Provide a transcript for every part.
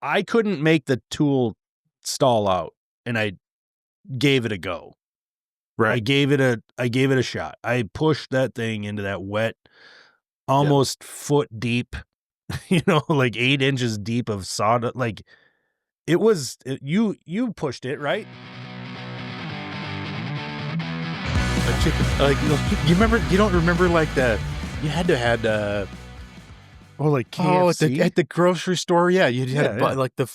I couldn't make the tool stall out, and I gave it a go. Right. I gave it a shot. I pushed that thing into that wet, almost foot deep, like 8 inches deep of sawdust. Like it was, you pushed it, right? A chicken, you don't remember like you had to had like KFC? at the grocery store, yeah, you had Yeah. like I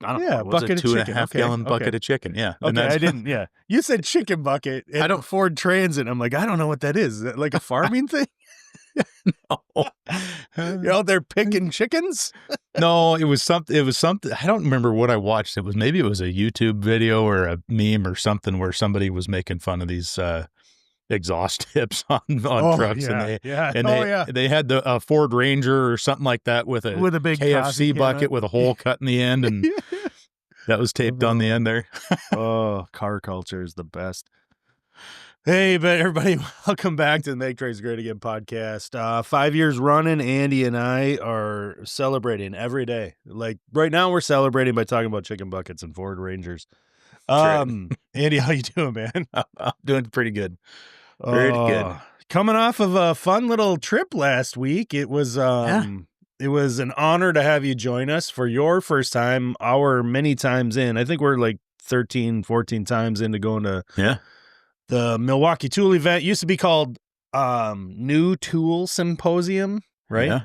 don't know, was bucket it of 2.5 chicken. gallon bucket of chicken, yeah. Okay, I didn't. Yeah, you said chicken bucket. I don't Ford Transit. I'm like, I don't know what that is. Is that like a farming thing? No. You're out there picking chickens? No, it was something. I don't remember what I watched. Maybe it was a YouTube video or a meme or something where somebody was making fun of these exhaust tips on trucks, and they had the Ford Ranger or something like that with a big KFC bucket with a hole cut in the end, and that was taped on the end there. Oh, car culture is the best. Hey, but everybody, welcome back to the Make Trades Great Again podcast. 5 years running, Andy and I are celebrating every day. Like right now, we're celebrating by talking about chicken buckets and Ford Rangers. Andy, how you doing, man? I'm doing pretty good. Very good. Coming off of a fun little trip last week. It was It was an honor to have you join us for your first time, our many times in. I think we're like 13, 14 times into going to the Milwaukee Tool Event. Used to be called New Tool Symposium, right?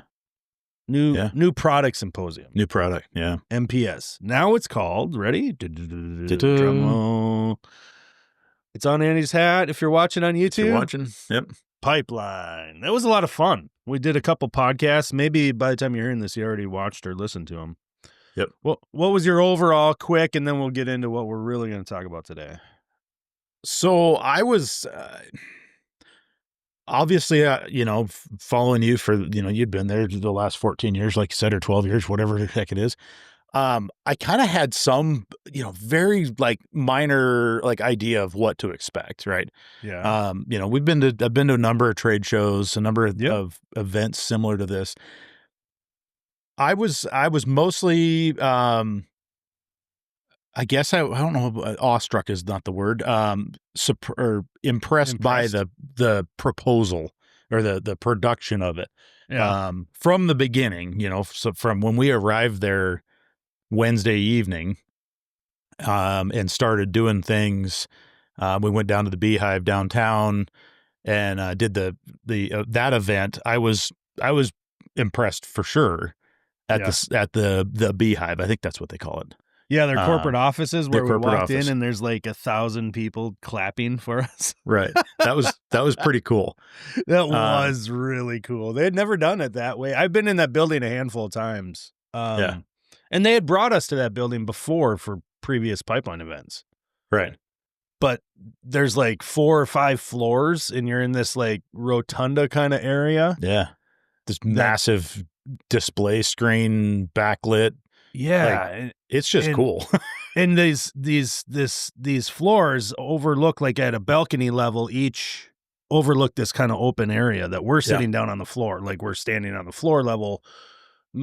Yeah. New Product Symposium. New product, yeah. MPS. Now it's called, ready? Drum roll. It's on Andy's hat if you're watching on YouTube. You're watching, yep. Pipeline. That was a lot of fun. We did a couple podcasts. Maybe by the time you're hearing this, you already watched or listened to them. Yep. What was your overall quick, and then we'll get into what we're really going to talk about today. So I was obviously, following you for, you'd been there the last 14 years, like you said, or 12 years, whatever the heck it is. I kind of had some, very like minor like idea of what to expect. Right. Yeah. I've been to a number of trade shows, a number of events similar to this. I was mostly, I guess I don't know. Awestruck is not the word. Or impressed by the proposal or the production of it. Yeah. From the beginning, so from when we arrived there Wednesday evening, and started doing things. We went down to the Beehive downtown and did that event. I was impressed for sure at the Beehive. I think that's what they call it. Yeah, their corporate offices where we walked in and there's like 1,000 people clapping for us. Right. That was pretty cool. That was really cool. They had never done it that way. I've been in that building a handful of times. And they had brought us to that building before for previous pipeline events. Right. But there's like 4 or 5 floors and you're in this like rotunda kind of area. Yeah. This massive display screen backlit. Yeah, it's just cool. And these floors overlook, like at a balcony level, each overlook this kind of open area that we're sitting down on the floor. Like we're standing on the floor level,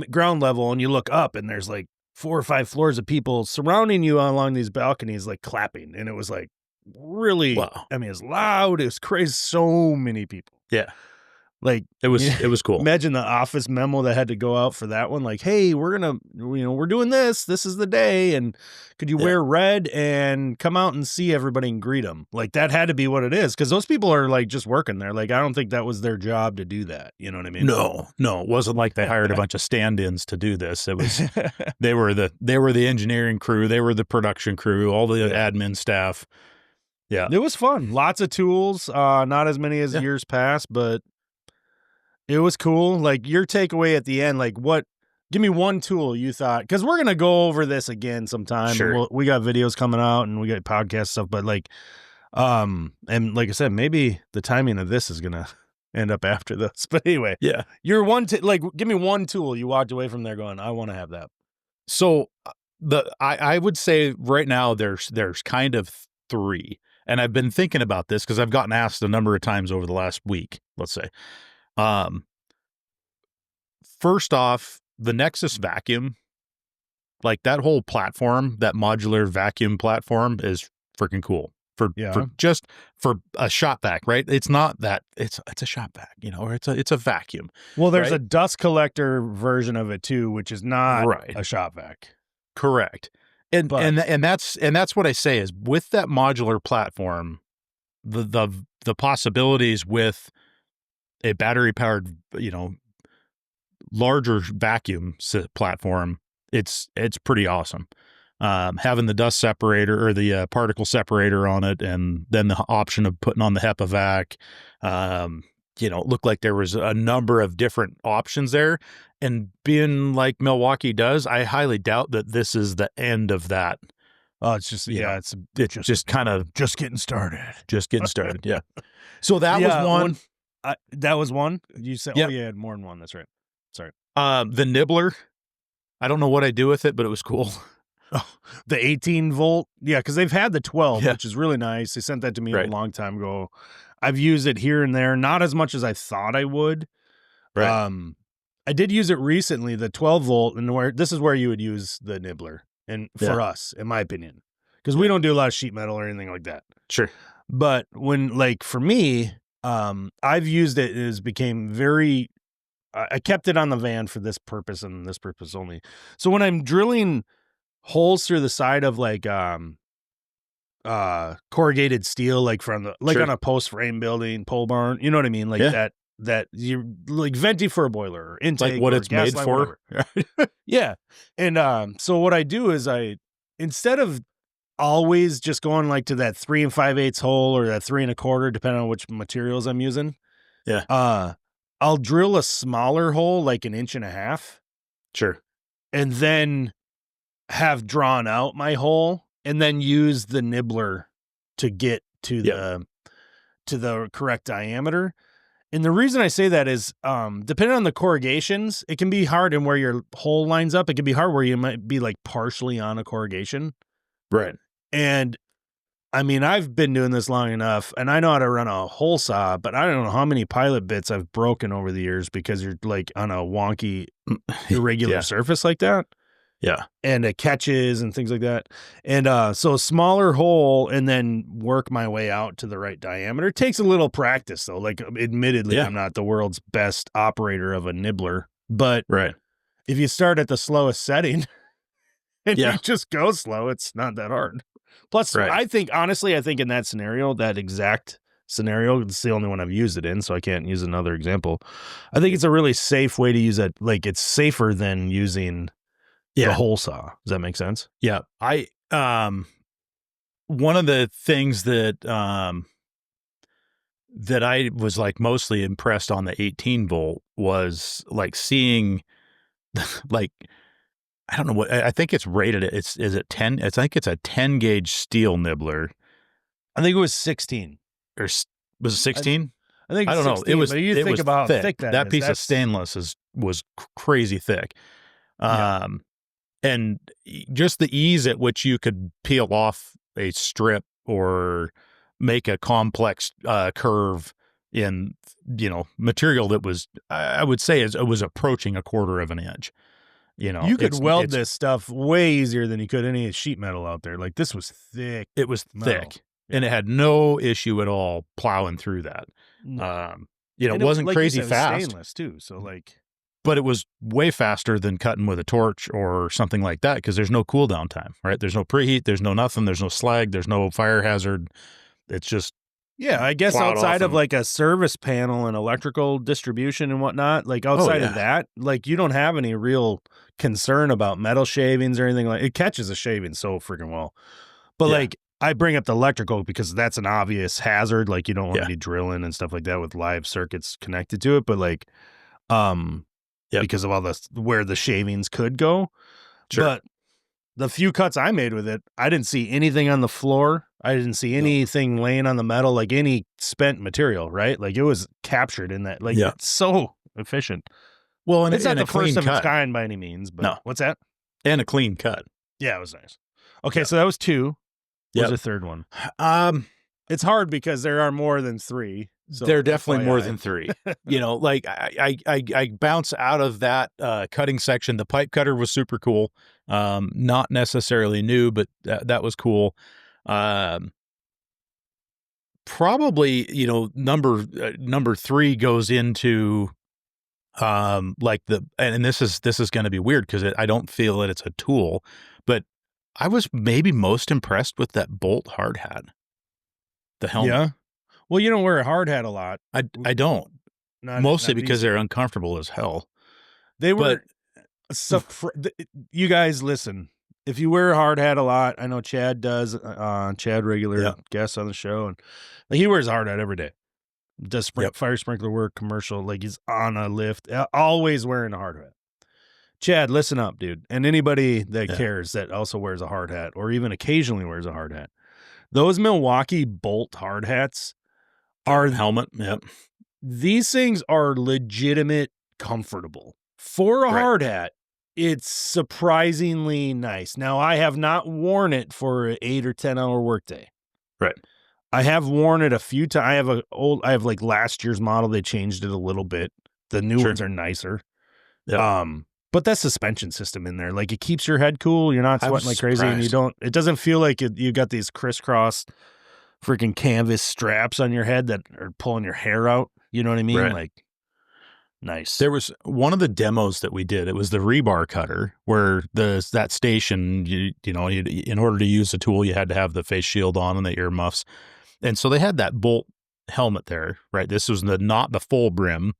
ground level, and you look up and there's like 4 or 5 floors of people surrounding you along these balconies, like clapping. And it was like really, I mean, it's loud. It was crazy. So many people. Yeah. Like it was cool. Imagine the office memo that had to go out for that one. Like, hey, we're doing this. This is the day. And could you wear red and come out and see everybody and greet them? Like that had to be what it is. Cause those people are like just working there. Like, I don't think that was their job to do that. You know what I mean? No, it wasn't like they hired a bunch of stand-ins to do this. It was, they were the engineering crew. They were the production crew, all the admin staff. Yeah. It was fun. Lots of tools. Not as many as years past, but it was cool. Like your takeaway at the end, like give me one tool you thought, because we're going to go over this again sometime. Sure. We got videos coming out and we got podcast stuff, but like, and like I said, maybe the timing of this is going to end up after this, but anyway, you're give me one tool you walked away from there going, I want to have that. So I would say right now there's kind of 3, and I've been thinking about this because I've gotten asked a number of times over the last week, let's say. First off, the Nexus vacuum Like that whole platform, that modular vacuum platform is freaking cool for a shop vac, right? It's not that it's a shop vac, or it's a vacuum. Well, there's a dust collector version of it too, which is not a shop vac. Correct. And that's what I say is with that modular platform, the possibilities with a battery powered, larger vacuum platform, it's pretty awesome. Having the dust separator or the particle separator on it, and then the option of putting on the HEPA vac, it looked like there was a number of different options there. And being like Milwaukee does, I highly doubt that this is the end of that. Oh, it's just, it's just kind of just getting started. Just getting started. Yeah. So that was one. That was one. You said, you had more than one. That's right. Sorry. The nibbler. I don't know what I do with it, but it was cool. Oh, the 18 volt. Yeah. Cause they've had the 12, which is really nice. They sent that to me a long time ago. I've used it here and there, not as much as I thought I would. Right. I did use it recently, the 12 volt, and this is where you would use the nibbler. And for us, in my opinion, because we don't do a lot of sheet metal or anything like that. Sure. But for me, I've used it, it became very, I kept it on the van for this purpose and this purpose only. So when I'm drilling holes through the side of corrugated steel, like from on a post frame building, pole barn, you know what I mean? Like that you're like venting for a boiler or intake, like what it's made for. Yeah. And so what I do is instead of always just going like to that 3 5/8 hole or that 3 1/4, depending on which materials I'm using. Yeah. I'll drill a smaller hole, like 1.5 inches. Sure. And then have drawn out my hole and then use the nibbler to get to the correct diameter. And the reason I say that is, depending on the corrugations, it can be hard, and where your hole lines up, it can be hard where you might be like partially on a corrugation. Right. And I mean, I've been doing this long enough, and I know how to run a hole saw, but I don't know how many pilot bits I've broken over the years because you're like on a wonky, irregular surface like that. Yeah. And it catches and things like that. And so a smaller hole and then work my way out to the right diameter. It takes a little practice though. Like admittedly, I'm not the world's best operator of a nibbler, but if you start at the slowest setting and you just go slow, it's not that hard. Plus, I think in that scenario, that exact scenario, it's the only one I've used it in, so I can't use another example. I think it's a really safe way to use it. Like it's safer than using the hole saw. Does that make sense? Yeah. One of the things that I was like mostly impressed on the 18 volt was like seeing like, I don't know what, I think it's rated. Is it 10? I think it's a 10 gauge steel nibbler. I think it was 16. Or was it 16? I think I don't 16, know. It was, but you think was about thick. How thick that piece of stainless was crazy thick. And just the ease at which you could peel off a strip or make a complex curve in, material that was, I would say it was approaching 1/4 inch. You could weld this stuff way easier than you could any sheet metal out there. Like this was thick. It was thick. And it had no issue at all plowing through that. It wasn't like crazy fast. Stainless too, so like. But it was way faster than cutting with a torch or something like that because there's no cool down time, right? There's no preheat, there's no nothing, there's no slag, there's no fire hazard. It's just I guess outside of like a service panel and electrical distribution and whatnot, like outside of that, like you don't have any real concern about metal shavings or anything like. It catches a shaving so freaking well, but like. I bring up the electrical because that's an obvious hazard. Like you don't want to be drilling and stuff like that with live circuits connected to it. But like, because of all where the shavings could go. Sure. But the few cuts I made with it, I didn't see anything on the floor. I didn't see anything laying on the metal, like any spent material, right? Like it was captured in that. Like it's so efficient. Well, and it's not the first of its kind by any means, but what's that? And a clean cut. Yeah, it was nice. Okay, so that was 2. What was the third one? It's hard because there are more than 3. So they're definitely more FYI. than 3. You know, like I bounce out of that cutting section. The pipe cutter was super cool. Not necessarily new, but that was cool. Probably, you know, number 3 goes into like and this is going to be weird because I don't feel that it's a tool, but I was maybe most impressed with that Bolt hard hat, the helmet. Yeah. Well, you don't wear a hard hat a lot. I don't. Mostly because they're uncomfortable as hell. They were. You guys, listen. If you wear a hard hat a lot, I know Chad does. Chad, regular guest on the show, and he wears a hard hat every day. Does fire sprinkler work, commercial, like he's on a lift, always wearing a hard hat. Chad, listen up, dude, and anybody that cares that also wears a hard hat or even occasionally wears a hard hat. Those Milwaukee Bolt hard hats are helmet. Yep. These things are legitimate comfortable. For a hard hat, it's surprisingly nice. Now, I have not worn it for an 8 or 10 hour workday. Right. I have worn it a few times. I have like last year's model. They changed it a little bit. The new ones are nicer. Yep. But that suspension system in there, like it keeps your head cool. You're not sweating like crazy, and it doesn't feel like you got these crisscross freaking canvas straps on your head that are pulling your hair out. You know what I mean? Right. Like, nice. There was one of the demos that we did. It was the rebar cutter where that station, in order to use the tool, you had to have the face shield on and the earmuffs. And so they had that Bolt helmet there, right? This was not the full brim.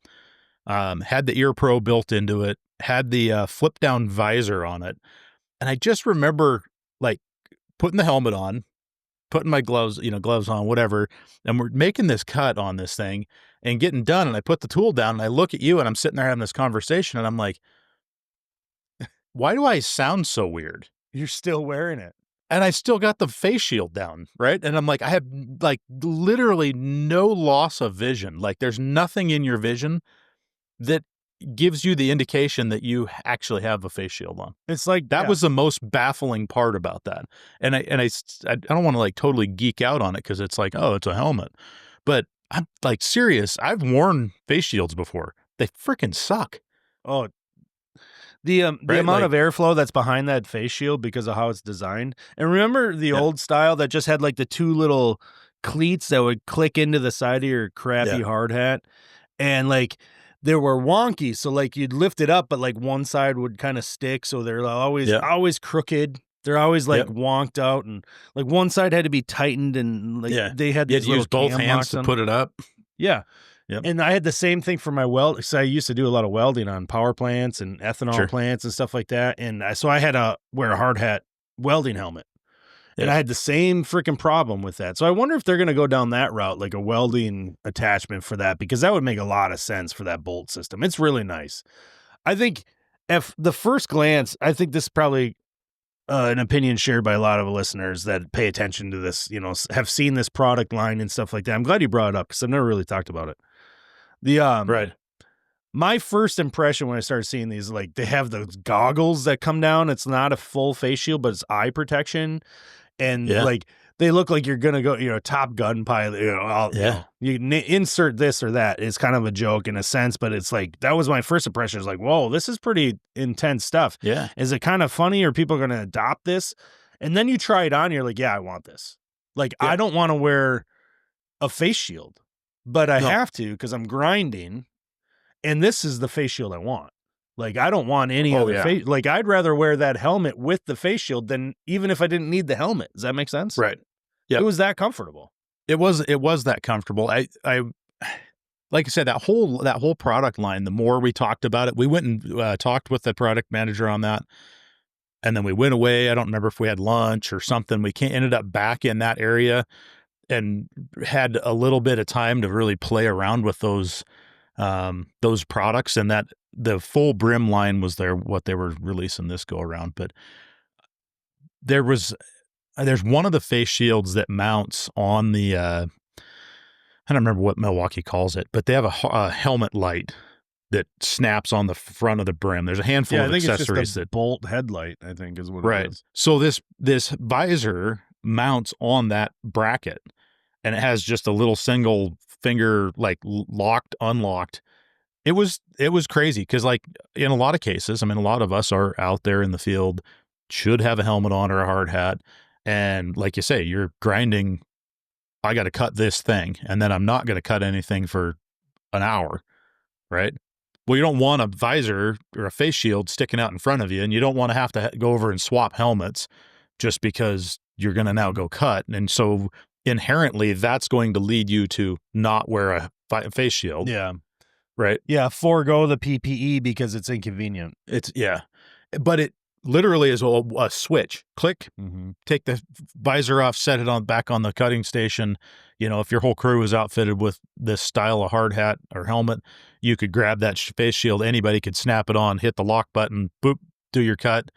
Had the ear pro built into it, had the flip down visor on it. And I just remember like putting the helmet on, putting my gloves on, whatever. And we're making this cut on this thing and getting done. And I put the tool down and I look at you and I'm sitting there having this conversation and I'm like, why do I sound so weird? You're still wearing it. And I still got the face shield down, right? And I'm like, I have like literally no loss of vision. Like there's nothing in your vision that gives you the indication that you actually have a face shield on. It's like that was the most baffling part about that. And I don't want to like totally geek out on it because it's like, oh, it's a helmet. But I'm like serious. I've worn face shields before. They freaking suck. Oh, the amount of airflow that's behind that face shield because of how it's designed. And remember the old style that just had like the 2 little cleats that would click into the side of your crappy hard hat, and like they were wonky. So like you'd lift it up, but like one side would kind of stick. So they're always crooked. They're always like wonked out, and like one side had to be tightened, and like they had these little use both hands to put it up. Yeah. Yep. And I had the same thing for my weld. So I used to do a lot of welding on power plants and ethanol plants and stuff like that. And so I had to wear a hard hat welding helmet. And I had the same freaking problem with that. So I wonder if they're going to go down that route, like a welding attachment for that, because that would make a lot of sense for that Bolt system. It's really nice. I think if the first glance, I think this is probably an opinion shared by a lot of listeners that pay attention to this, have seen this product line and stuff like that. I'm glad you brought it up because I've never really talked about it. My first impression when I started seeing these, like they have those goggles that come down. It's not a full face shield, but it's eye protection. And like they look like you're going to go, Top Gun pilot, you insert this or that. It's kind of a joke in a sense, but it's like, that was my first impression. It's like, whoa, this is pretty intense stuff. Yeah. Is it kind of funny? Are people going to adopt this? And then you try it on, you're like, yeah, I want this. Like, I don't want to wear a face shield, but I have to because I'm grinding, and this is the face shield I want. Like, I don't want any other face. Like, I'd rather wear that helmet with the face shield than even if I didn't need the helmet. Does that make sense? Right. Yeah. It was that comfortable. It was that comfortable. I like I said, that whole product line, the more we talked about it, we went and talked with the product manager on that. And then we went away. I don't remember if we had lunch or something. We ended up back in that area and had a little bit of time to really play around with those products, and that the full brim line was what they were releasing this go around. But there's one of the face shields that mounts on the, I don't remember what Milwaukee calls it, but they have a helmet light that snaps on the front of the brim. There's a handful of accessories. It's just a Bolt headlight, I think is what it is. So this visor mounts on that bracket, and it has just a little single finger like locked, unlocked. It was crazy because like in a lot of cases, I mean, a lot of us are out there in the field, should have a helmet on or a hard hat. And like you say, you're grinding, I got to cut this thing, and then I'm not going to cut anything for an hour, right? Well, you don't want a visor or a face shield sticking out in front of you, and you don't want to have to go over and swap helmets just because you're going to now go cut. And so inherently, that's going to lead you to not wear a face shield. Yeah. Right. Yeah. Forego the PPE because it's inconvenient. But it literally is a switch. Click, take the visor off, set it back on the cutting station. You know, if your whole crew is outfitted with this style of hard hat or helmet, you could grab that face shield. Anybody could snap it on, hit the lock button, boop, do your cut.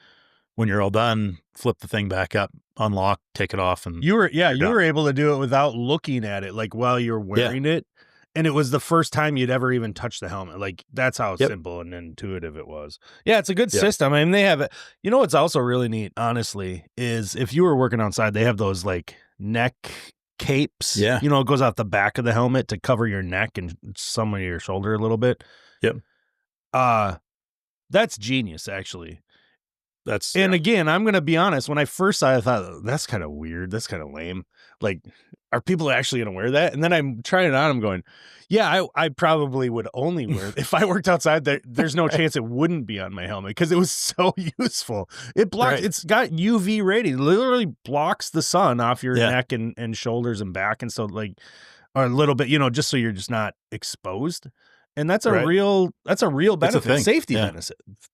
When you're all done, flip the thing back up, unlock, take it off, and you were able to do it without looking at it, like while you're wearing it. And it was the first time you'd ever even touched the helmet. Like, that's how simple and intuitive it was. Yeah, it's a good system. I mean, they have it. You know what's also really neat, honestly, is if you were working outside, they have those like neck capes. Yeah. You know, it goes out the back of the helmet to cover your neck and some of your shoulder a little bit. Yep. That's genius, actually. And again, I'm going to be honest. When I first saw it, I thought, that's kind of weird. That's kind of lame. Like, are people actually going to wear that? And then I'm trying it on. I'm going, yeah, I probably would only wear it. If I worked outside, there's no chance it wouldn't be on my helmet because it was so useful. It blocks, it's got UV rating. It literally blocks the sun off your neck and shoulders and back. And so like, or a little bit, you know, just so you're just not exposed. And that's a real benefit, safety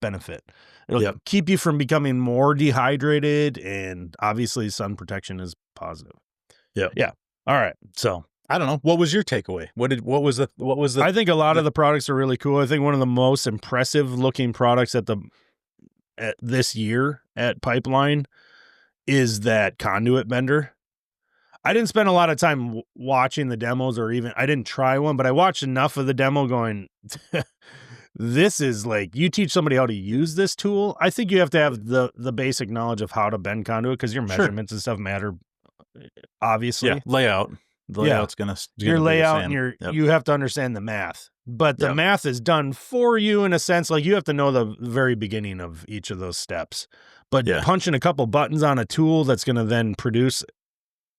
benefit. It'll keep you from becoming more dehydrated, and obviously sun protection is positive. Yeah. All right. So I don't know. What was your takeaway? What was the? I think a lot of the products are really cool. I think one of the most impressive looking products at this year at Pipeline is that conduit bender. I didn't spend a lot of time watching the demos, or even I didn't try one, but I watched enough of the demo going, this is like, you teach somebody how to use this tool. I think you have to have the basic knowledge of how to bend conduit because your measurements and stuff matter, obviously. Yeah, layout. The layout's your layout and you have to understand the math. But the math is done for you in a sense. Like, you have to know the very beginning of each of those steps. But punching a couple buttons on a tool that's going to then produce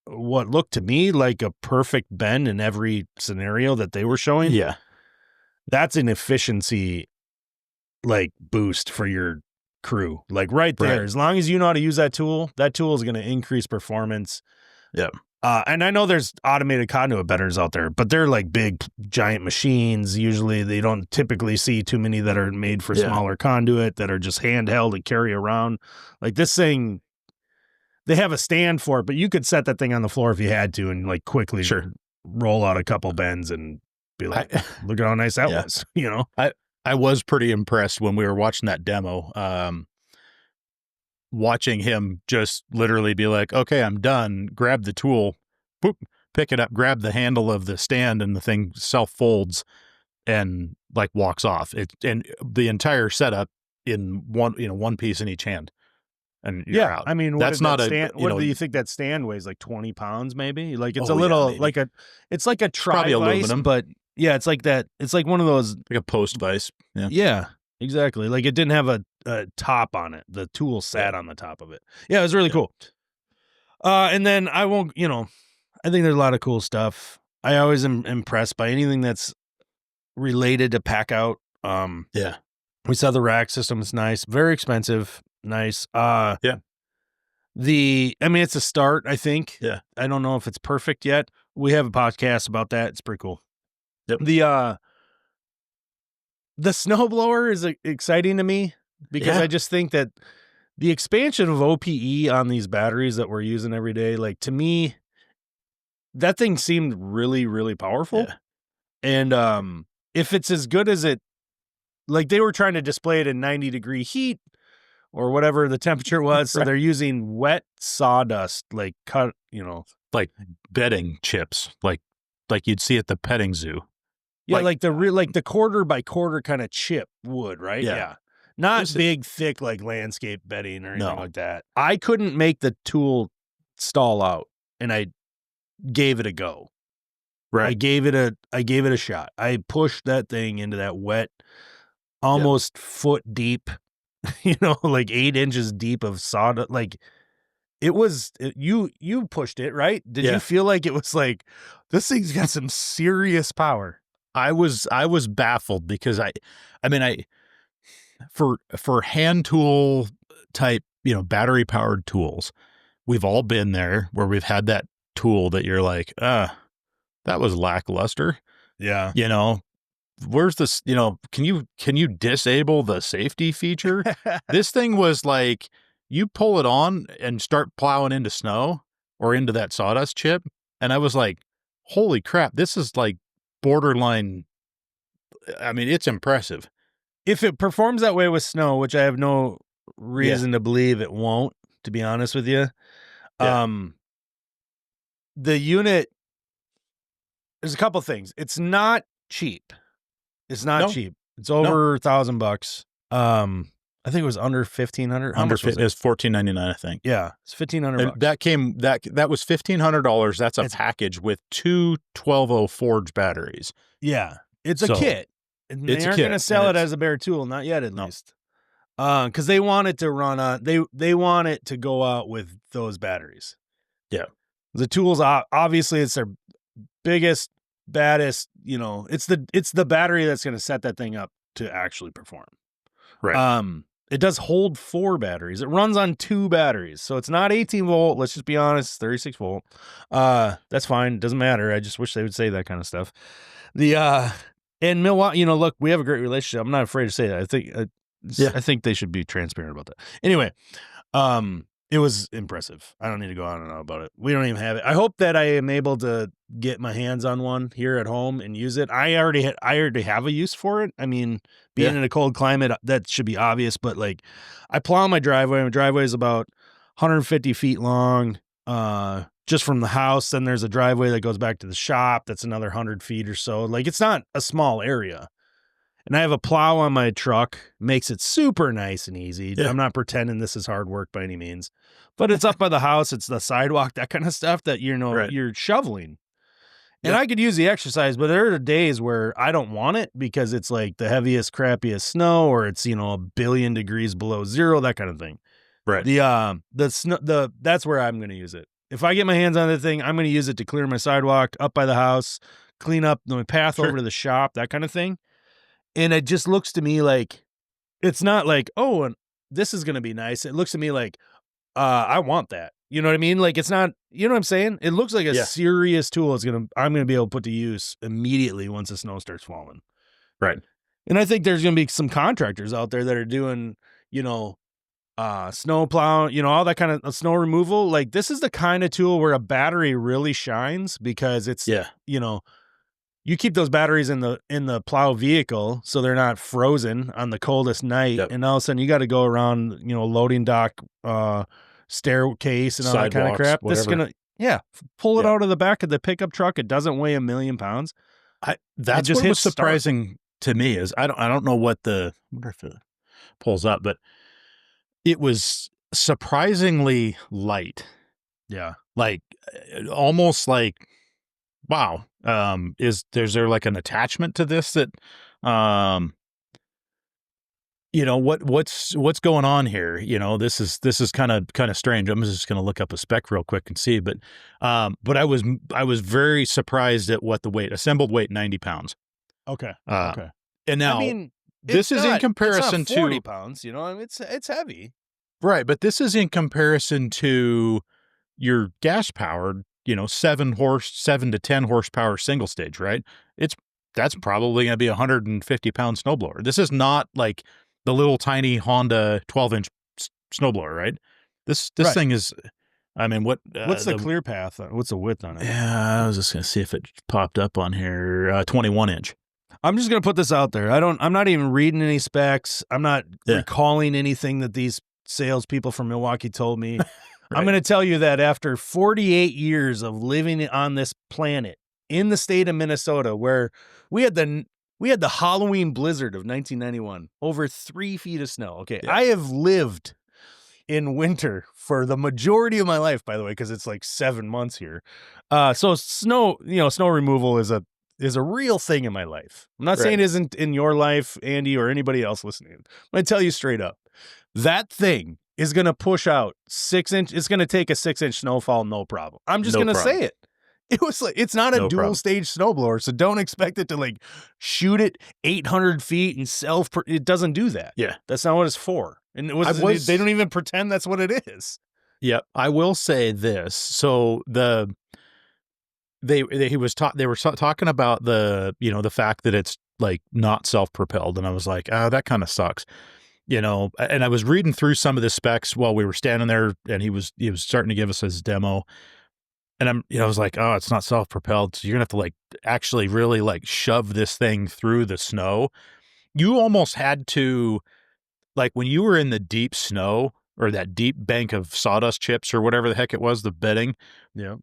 what looked to me like a perfect bend in every scenario that they were showing. Yeah. That's an efficiency like boost for your crew. Like right there, as long as you know how to use that tool is going to increase performance. Yeah. And I know there's automated conduit benders out there, but they're like big giant machines. Usually they don't typically see too many that are made for smaller conduit that are just handheld and carry around. Like this thing, they have a stand for it, but you could set that thing on the floor if you had to and like quickly roll out a couple bends and be like, look at how nice that was, you know? I was pretty impressed when we were watching that demo, watching him just literally be like, okay, I'm done, grab the tool, boop, pick it up, grab the handle of the stand, and the thing self-folds and like walks off. And the entire setup in one piece in each hand. And you're out. I mean, that's not stand, what do you think that stand weighs? Like 20 pounds, maybe? Like it's a little it's like a tri aluminum, but it's like that. It's like one of those like a post vise. Yeah, exactly. Like it didn't have a top on it. The tool sat on the top of it. Yeah, it was really cool. And then I won't, I think there's a lot of cool stuff. I always am impressed by anything that's related to pack out. We saw the rack system. It's nice, very expensive. Nice. I mean, it's a start, I think. Yeah. I don't know if it's perfect yet. We have a podcast about that. It's pretty cool. Yep. The snowblower is exciting to me because I just think that the expansion of OPE on these batteries that we're using every day, like to me, that thing seemed really, really powerful. Yeah. And if it's as good as it, like they were trying to display it in 90-degree heat, or whatever the temperature was. So they're using wet sawdust, like cut, like bedding chips, like you'd see at the petting zoo. Yeah. Like the quarter by quarter kind of chip wood, right? Yeah. Not big, thick, like landscape bedding or anything like that. I couldn't make the tool stall out, and I gave it a go. Right. I gave it a shot. I pushed that thing into that wet, almost foot deep, like 8 inches deep of sawdust. Like you pushed it, right? Did you feel like it was like, this thing's got some serious power? I was baffled because for hand tool type, battery powered tools, we've all been there where we've had that tool that you're like, that was lackluster. Yeah. Where's this, can you disable the safety feature? This thing was like, you pull it on and start plowing into snow or into that sawdust chip. And I was like, holy crap, this is like borderline. I mean, it's impressive. If it performs that way with snow, which I have no reason to believe it won't, to be honest with you. The unit, there's a couple things. It's not cheap. It's not cheap. It's over $1,000. I think it was under 1,500. How much was it? It was $1,499, I think. Yeah, it's $1,500. That was $1,500. That's a package with 2 12-0 Forge batteries. Yeah, it's a kit. And they aren't going to sell it as a bare tool, not yet at least. Because they want it to run on. They want it to go out with those batteries. Yeah, the tools obviously it's their biggest, baddest. It's the battery that's going to set that thing up to actually perform. Right. It does hold 4 batteries. It runs on 2 batteries, so it's not 18 volt. Let's just be honest, 36 volt. That's fine. Doesn't matter. I just wish they would say that kind of stuff. In Milwaukee, look, we have a great relationship. I'm not afraid to say that. I think they should be transparent about that. Anyway, it was impressive. I don't need to go on and on about it. We don't even have it. I hope that I am able to get my hands on one here at home and use it. I already have a use for it. I mean, being in a cold climate, that should be obvious, but like I plow my driveway. My driveway is about 150 feet long, just from the house. Then there's a driveway that goes back to the shop. That's another 100 feet or so. Like it's not a small area. And I have a plow on my truck, makes it super nice and easy. Yeah. I'm not pretending this is hard work by any means, but it's up by the house. It's the sidewalk, that kind of stuff that, you're shoveling. And I could use the exercise, but there are days where I don't want it because it's like the heaviest, crappiest snow, or it's, 1 billion degrees below zero, that kind of thing. Right. That's where I'm going to use it. If I get my hands on the thing, I'm going to use it to clear my sidewalk up by the house, clean up my path over to the shop, that kind of thing. And it just looks to me like, it's not like, oh, and this is going to be nice. It looks to me like, I want that. You know what I mean? Like, it's not, you know what I'm saying? It looks like a serious tool I'm going to be able to put to use immediately once the snow starts falling. Right. And I think there's going to be some contractors out there that are doing, snow plow, all that kind of snow removal. Like, this is the kind of tool where a battery really shines because it's, you keep those batteries in the plow vehicle so they're not frozen on the coldest night. Yep. And all of a sudden you got to go around, loading dock, staircase and all that kind of crap. Whatever. This is gonna, pull it out of the back of the pickup truck. It doesn't weigh 1 million pounds. That's what was surprising to me is I don't know what I wonder if it pulls up, but it was surprisingly light. Yeah. Like almost like, wow. Is there like an attachment to this that, what's going on here? This is kind of strange. I'm just going to look up a spec real quick and see, but I was very surprised at what the weight, assembled weight, 90 pounds. Okay. Okay. And now this is in comparison to 40 pounds, it's heavy. Right. But this is in comparison to your gas powered, 7 to 10 horsepower single stage, right? That's probably going to be a 150-pound snowblower. This is not like the little tiny Honda 12-inch snowblower, right? This thing is, I mean, what's the clear path? What's the width on it? Yeah, I was just going to see if it popped up on here. 21-inch. I'm just going to put this out there. I'm not even reading any specs. I'm not recalling anything that these salespeople from Milwaukee told me. Right. I'm going to tell you that after 48 years of living on this planet in the state of Minnesota, where we had the Halloween blizzard of 1991, over 3 feet of snow. Okay. Yeah. I have lived in winter for the majority of my life, by the way, because it's like 7 months here. So snow removal is a real thing in my life. I'm not saying it isn't in your life, Andy, or anybody else listening. I'm going to tell you straight up. That thing is going to push out 6 inch. It's going to take a 6-inch snowfall, no problem. I'm just going to say it. It was like, it's not a dual stage snowblower, so don't expect it to like shoot it 800 feet and it doesn't do that. Yeah. That's not what it's for. And they don't even pretend that's what it is. Yep. I will say this. So they were talking about the fact that it's like not self-propelled. And I was like, oh, that kind of sucks. And I was reading through some of the specs while we were standing there, and he was starting to give us his demo. And I was like, oh, it's not self-propelled. So you're gonna have to like actually really like shove this thing through the snow. You almost had to, like when you were in the deep snow or that deep bank of sawdust chips or whatever the heck it was, the bedding. Yeah.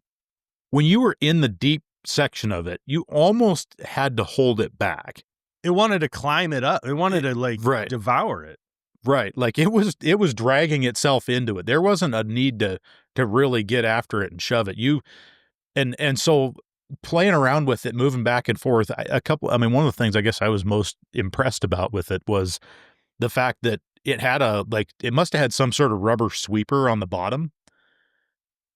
When you were in the deep section of it, you almost had to hold it back. It wanted to climb it up. It wanted to like devour it. Right. Like it was dragging itself into it. There wasn't a need to really get after it and shove it. And so playing around with it, moving back and forth, one of the things I guess I was most impressed about with it was the fact that it had it must have had some sort of rubber sweeper on the bottom.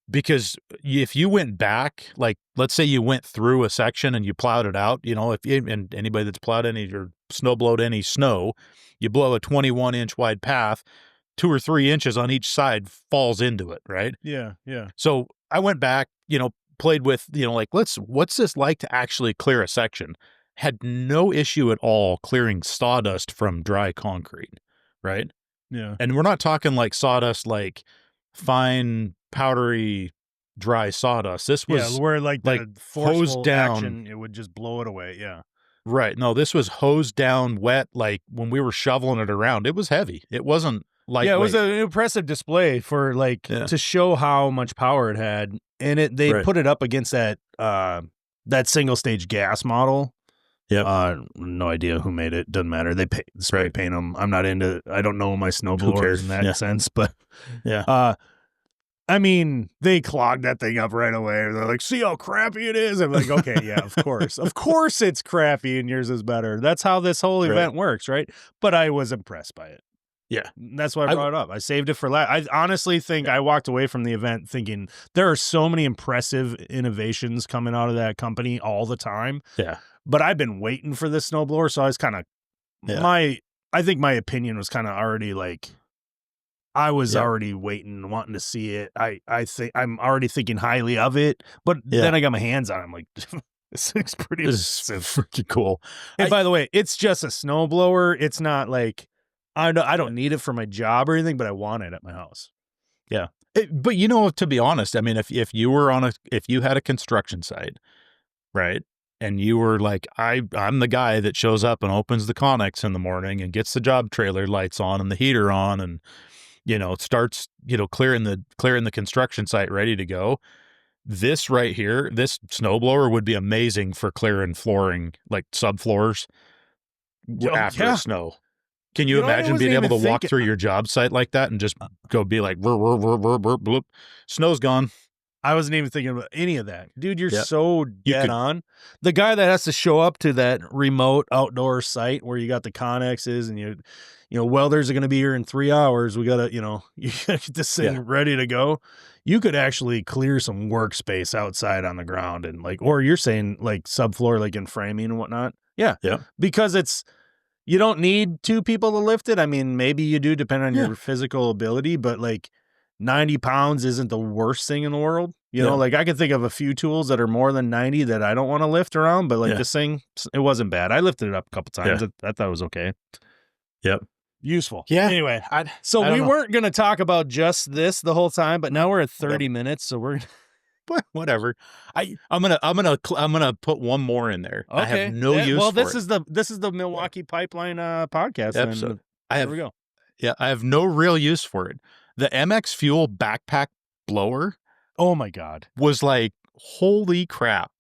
Because if you went back, like let's say you went through a section and you plowed it out, and anybody that's plowed any or snowblowed any snow, you blow a 21-inch wide path, 2 or 3 inches on each side falls into it, right? Yeah, yeah. So I went back, played with, like what's this like to actually clear a section? Had no issue at all clearing sawdust from dry concrete, right? Yeah. And we're not talking like sawdust, like fine, powdery, dry sawdust. This was where like hosed down. Action, it would just blow it away. Yeah. Right. No, this was hosed down, wet. Like when we were shoveling it around, it was heavy. It wasn't lightweight. Yeah, it was an impressive display for to show how much power it had. And they put it up against that single stage gas model. Yeah. No idea who made it. Doesn't matter. They spray paint them. I don't know my snowblowers in that sense, but yeah. I mean, they clogged that thing up right away. They're like, see how crappy it is? I'm like, okay, yeah, of course. Of course it's crappy and yours is better. That's how this whole event works, right? But I was impressed by it. Yeah. That's why I brought it up. I saved it for last. I honestly think I walked away from the event thinking there are so many impressive innovations coming out of that company all the time. Yeah. But I've been waiting for this snowblower, so I was kind of I think my opinion was kind of already like I was already waiting, wanting to see it. I think I'm already thinking highly of it, but then I got my hands on it. I'm like, this thing's pretty freaking cool. And by the way, it's just a snowblower. It's not like I don't need it for my job or anything, but I want it at my house. Yeah. But to be honest, I mean, if you had a construction site, right? And you were like, I'm the guy that shows up and opens the Connex in the morning and gets the job trailer lights on and the heater on and starts, clearing the construction site ready to go. This right here, this snowblower would be amazing for clearing flooring, like subfloors after snow. Can you imagine being able to walk through your job site like that and just go be like, bloop, snow's gone. I wasn't even thinking about any of that. Dude, you're so dead on. The guy that has to show up to that remote outdoor site where you got the Connexes and welders are going to be here in 3 hours. We got to, you got to get this thing ready to go. You could actually clear some workspace outside on the ground and or you're saying like subfloor, like in framing and whatnot. Yeah. Yeah. Because you don't need 2 people to lift it. I mean, maybe you do depend on your physical ability, but 90 pounds isn't the worst thing in the world. I could think of a few tools that are more than 90 that I don't want to lift around, but this thing, it wasn't bad. I lifted it up a couple times. I thought it was okay. Yep. Useful. Yeah. Anyway, we weren't going to talk about just this the whole time, but now we're at 30 minutes. So we're whatever. I'm gonna put one more in there. Okay. I have no use. Well, this is the Milwaukee Pipeline podcast episode. Here we go. Yeah, I have no real use for it. The MX Fuel backpack blower. Oh my God. Was like, holy crap.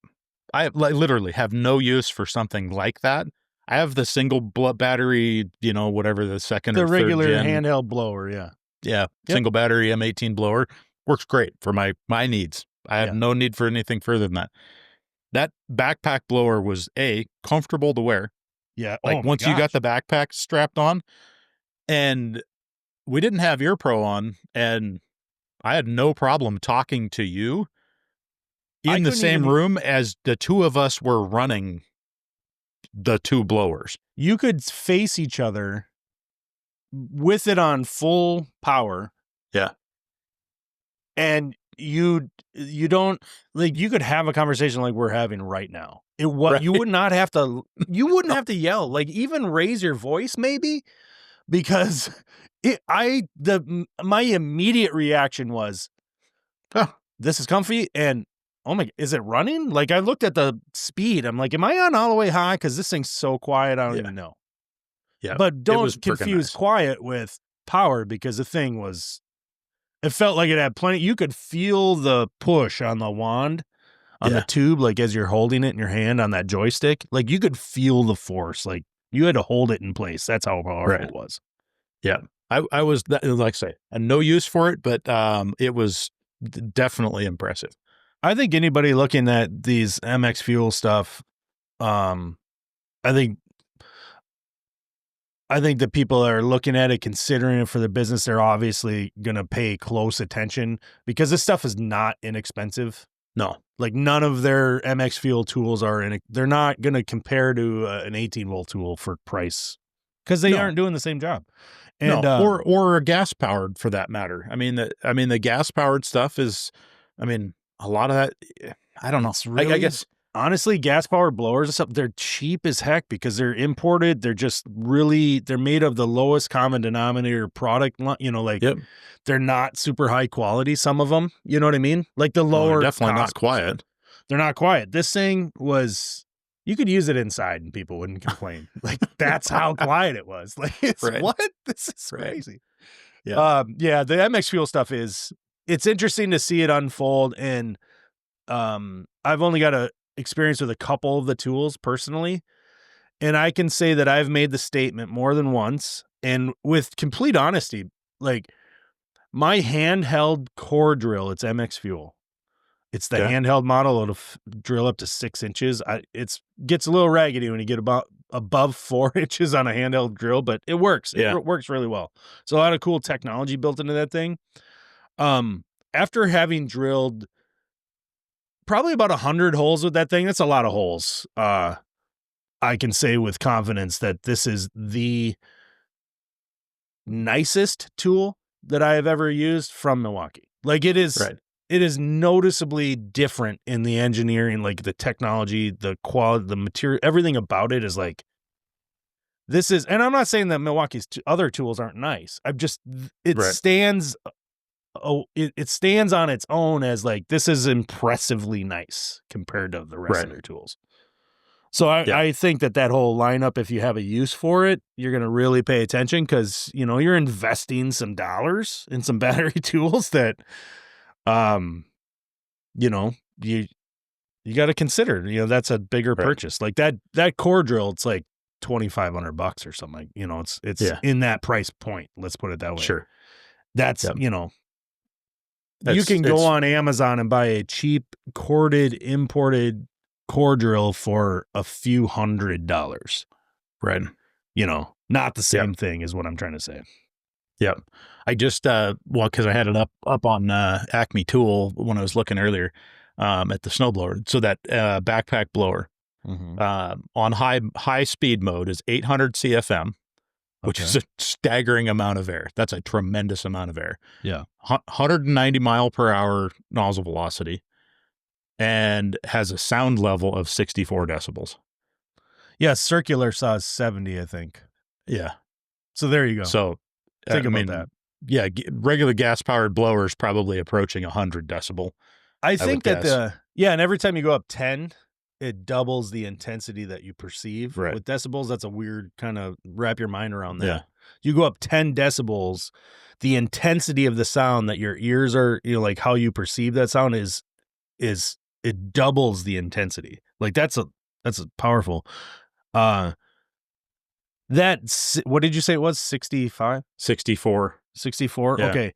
I literally have no use for something like that. I have the single battery, whatever the second or third regular gen handheld blower. Yeah. Yeah. Single battery M18 blower works great for my needs. I have no need for anything further than that. That backpack blower was comfortable to wear. Yeah. Like once you got the backpack strapped on, and we didn't have Ear Pro on, and I had no problem talking to you in the same room as the two of us were running the two blowers. You could face each other with it on full power. Yeah. And you don't, like, you could have a conversation like we're having right now. You would not have to, you wouldn't have to yell, like even raise your voice maybe, because my immediate reaction was, oh, this is comfy, and oh my, is it running? Like I looked at the speed. I'm like, am I on all the way high? Because this thing's so quiet, I don't even know. Yeah. But don't confuse quiet with power, because the thing was, it felt like it had plenty. You could feel the push on the wand, on the tube, like as you're holding it in your hand on that joystick. Like you could feel the force. Like you had to hold it in place. That's how powerful it was. Yeah. I was, like I say, no use for it, but it was definitely impressive. I think anybody looking at these MX Fuel stuff, I think the people that are looking at it, considering it for their business, they're obviously going to pay close attention, because this stuff is not inexpensive. No. Like none of their MX Fuel tools they're not going to compare to an 18-volt tool for price, because they aren't doing the same job. And, or a gas powered for that matter. I mean, the gas powered stuff is, a lot of that, I don't know. Really, I guess, honestly, gas powered blowers and stuff, they're cheap as heck because they're imported. They're just they're made of the lowest common denominator product. They're not super high quality. Some of them, you know what I mean? Like the lower, definitely not quiet. They're not quiet. This thing was, you could use it inside and people wouldn't complain. Like that's how quiet it was. Like it's what? This is crazy. Yeah. The MX Fuel stuff it's interesting to see it unfold. And I've only got a experience with a couple of the tools personally, and I can say that I've made the statement more than once, and with complete honesty, like my handheld core drill, it's MX Fuel. It's the handheld model. It'll drill up to 6 inches. It gets a little raggedy when you get above 4 inches on a handheld drill, but it works. It works really well. So a lot of cool technology built into that thing. After having drilled probably about 100 holes with that thing, that's a lot of holes. I can say with confidence that this is the nicest tool that I have ever used from Milwaukee. Like it is, it is noticeably different in the engineering, like the technology, the quality, the material, everything about it is like, this is, and I'm not saying that Milwaukee's other tools aren't nice. Stands. It stands on its own as like, this is impressively nice compared to the rest of their tools. So I think that whole lineup, if you have a use for it, you're going to really pay attention, because, you're investing some dollars in some battery tools that, you got to consider, that's a bigger purchase. Like that core drill, it's like $2,500 or something. It's in that price point. Let's put it that way. Sure. That's, you can go on Amazon and buy a cheap corded imported core drill for a few $100s. Right. Not the same thing is what I'm trying to say. Yeah. I just, because I had it up on Acme Tool when I was looking earlier at the snowblower. So that backpack blower on high speed mode is 800 CFM. Which is a staggering amount of air. That's a tremendous amount of air. Yeah. 190 mile per hour nozzle velocity, and has a sound level of 64 decibels. Yeah, circular saws 70, I think. Yeah. So there you go. So think about that. Yeah, regular gas powered blower is probably approaching 100 decibel. I think that and every time you go up 10, it doubles the intensity that you perceive. With decibels. That's a weird kind of wrap your mind around that. Yeah. You go up 10 decibels, the intensity of the sound that your ears are, like how you perceive that sound is it doubles the intensity. Like that's powerful. What did you say it was? 65? 64. 64? Yeah. Okay.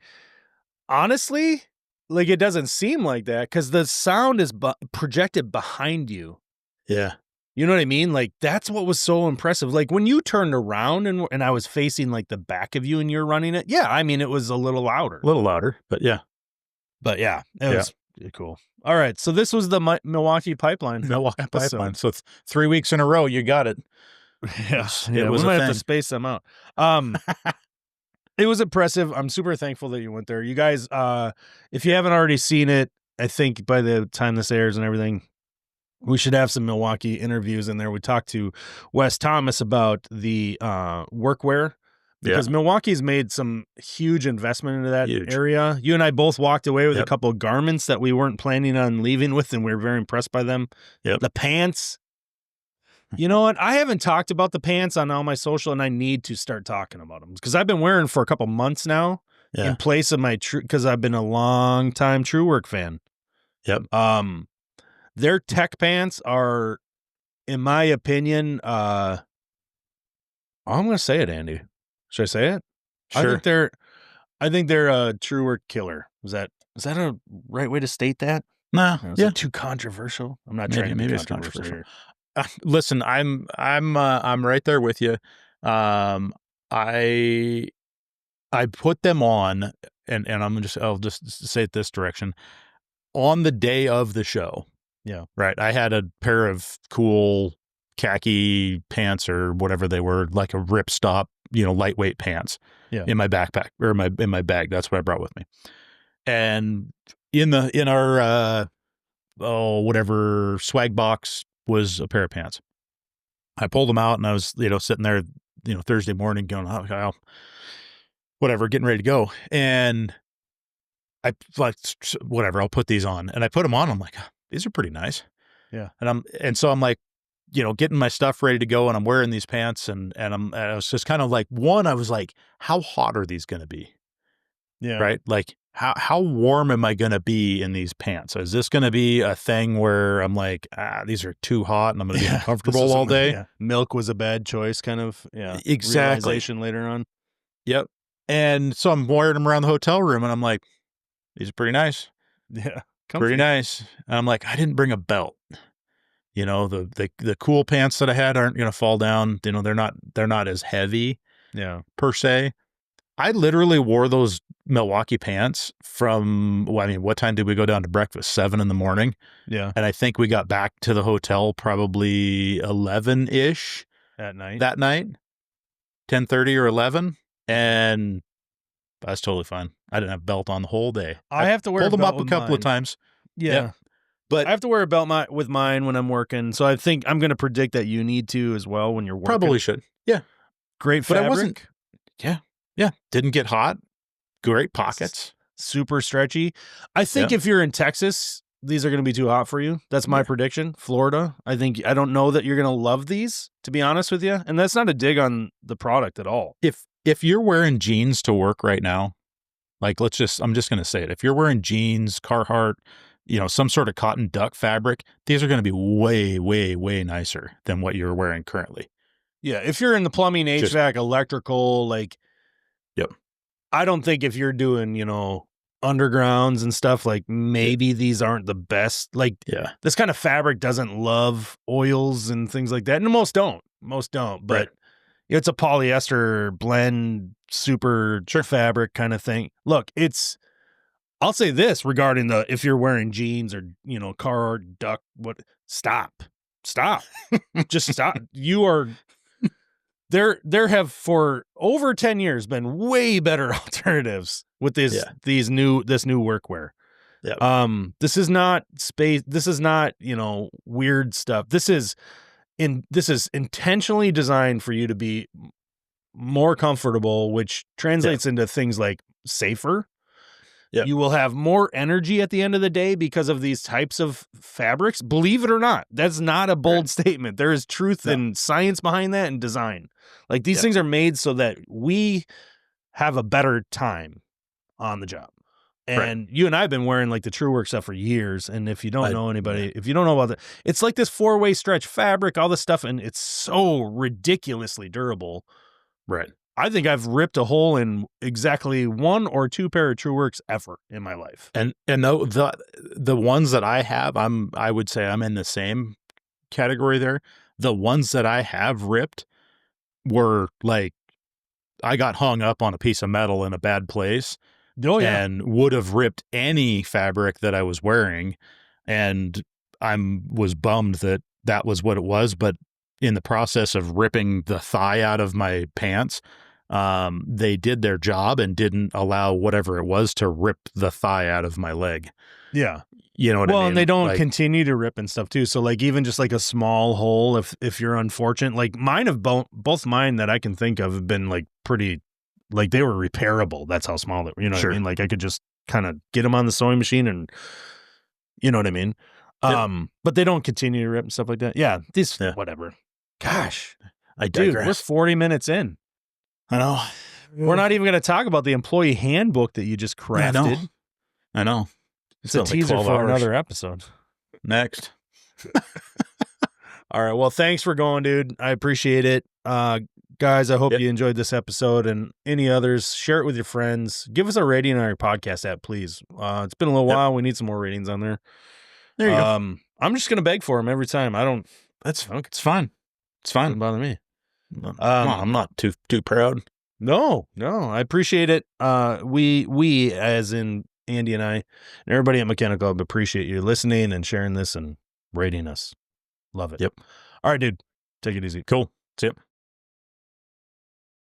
Honestly, like it doesn't seem like that because the sound is projected behind you. Yeah. You know what I mean? Like that's what was so impressive. Like when you turned around and I was facing like the back of you and you're running it. Yeah, I mean it was a little louder. A little louder, but yeah. But yeah, it was cool. All right, so this was the Milwaukee Pipeline. Milwaukee episode. Pipeline. So 3 weeks in a row, you got it. Yeah, It was we might a have to thing. space them out. It was impressive. I'm super thankful that you went there. You guys, if you haven't already seen it, I think by the time this airs and everything, we should have some Milwaukee interviews in there. We talked to Wes Thomas about the workwear because Milwaukee's made some huge investment into that area. You and I both walked away with a couple of garments that we weren't planning on leaving with, and we were very impressed by them. The pants. You know what? I haven't talked about the pants on all my social, and I need to start talking about them because I've been wearing for a couple months now in place of my true, because I've been a long time True Work fan. Their tech pants are, in my opinion, I'm going to say it, Andy. Should I say it? Sure. I think they're a True Work killer. Is that a right way to state that? No. Is it too controversial? I'm not trying to be controversial here. Listen, I'm right there with you. I put them on, and I'll just say it this direction. On the day of the show, right. I had a pair of cool khaki pants or whatever they were, like a ripstop, lightweight pants, in my backpack or in my bag. That's what I brought with me. And in our whatever swag box was a pair of pants. I pulled them out and I was, sitting there, Thursday morning going, oh, whatever, getting ready to go. And I like, whatever, I'll put these on. And I put them on. I'm like, these are pretty nice. Yeah. And so I'm like, getting my stuff ready to go and I'm wearing these pants and I was just kind of like, I was like, how hot are these going to be? Yeah. Right. Like how warm am I going to be in these pants? Is this going to be a thing where I'm like, these are too hot and I'm going to be uncomfortable all day? Yeah. Milk was a bad choice kind of. Yeah. Exactly. Realization later on. Yep. And so I'm wearing them around the hotel room and I'm like, these are pretty nice. Yeah. Comfy. Pretty nice. And I'm like, I didn't bring a belt. The cool pants that I had aren't going to fall down. They're not as heavy. Yeah. Per se. I literally wore those Milwaukee pants from, what time did we go down to breakfast? 7 a.m. Yeah. And I think we got back to the hotel probably 11-ish that night, 10:30 or 11. And that's totally fine. I didn't have a belt on the whole day. I have to wear pulled them up a couple of times. Yeah. But I have to wear a belt with mine when I'm working. So I think I'm going to predict that you need to as well when you're working. Probably should. Yeah. Great fabric. But I wasn't. Yeah. Yeah. Didn't get hot. Great pockets. Super stretchy. I think if you're in Texas, these are going to be too hot for you. That's my prediction. Florida. I don't know that you're going to love these, to be honest with you. And that's not a dig on the product at all. If you're wearing jeans to work right now, like I'm just going to say it. If you're wearing jeans, Carhartt, some sort of cotton duck fabric, these are going to be way, way, way nicer than what you're wearing currently. Yeah. If you're in the plumbing, HVAC, electrical, like, I don't think if you're doing, undergrounds and stuff, like maybe these aren't the best. Like, this kind of fabric doesn't love oils and things like that. And most don't. But it's a polyester blend, super fabric kind of thing. Look, I'll say this regarding if you're wearing jeans or, Carhartt, duck, stop. Just stop. You are. There have for over 10 years been way better alternatives with this new workwear. Yeah. This is not space. This is not, weird stuff. This is intentionally designed for you to be more comfortable, which translates into things like safer. Yep. You will have more energy at the end of the day because of these types of fabrics. Believe it or not, that's not a bold statement. There is truth and science behind that and design. Like these things are made so that we have a better time on the job. And you and I have been wearing like the True Work stuff for years. And if you don't know anybody, if you don't know about that, it's like this 4-way stretch fabric, all this stuff. And it's so ridiculously durable. Right. I think I've ripped a hole in exactly 1 or 2 pair of TrueWorks ever in my life. And the ones that I have, I would say I'm in the same category there. The ones that I have ripped were like, I got hung up on a piece of metal in a bad place. Oh, yeah. And would have ripped any fabric that I was wearing. And was bummed that was what it was. But in the process of ripping the thigh out of my pants, they did their job and didn't allow whatever it was to rip the thigh out of my leg. Yeah. You know what I mean? Well, and they don't continue to rip and stuff too. So like even just like a small hole, if you're unfortunate, like mine have both mine that I can think of have been like pretty, like they were repairable. That's how small they were. You know what I mean? Like I could just kind of get them on the sewing machine and you know what I mean? Yep. But they don't continue to rip and stuff like that. Yeah. Whatever. Gosh. I digress. Dude, we're 40 minutes in. I know. We're not even going to talk about the employee handbook that you just crafted. I know. It's a teaser for another episode. Next. All right. Well, thanks for going, dude. I appreciate it. Guys, I hope you enjoyed this episode and any others. Share it with your friends. Give us a rating on our podcast app, please. It's been a little while. We need some more ratings on there. There you go. I'm just going to beg for them every time. It's fine. It's fine. Doesn't bother me. I'm not too proud. No, I appreciate it. We as in Andy and I and everybody at Mechanical Hub appreciate you listening and sharing this and rating us. Love it. Yep. All right, dude. Take it easy. Cool. See ya.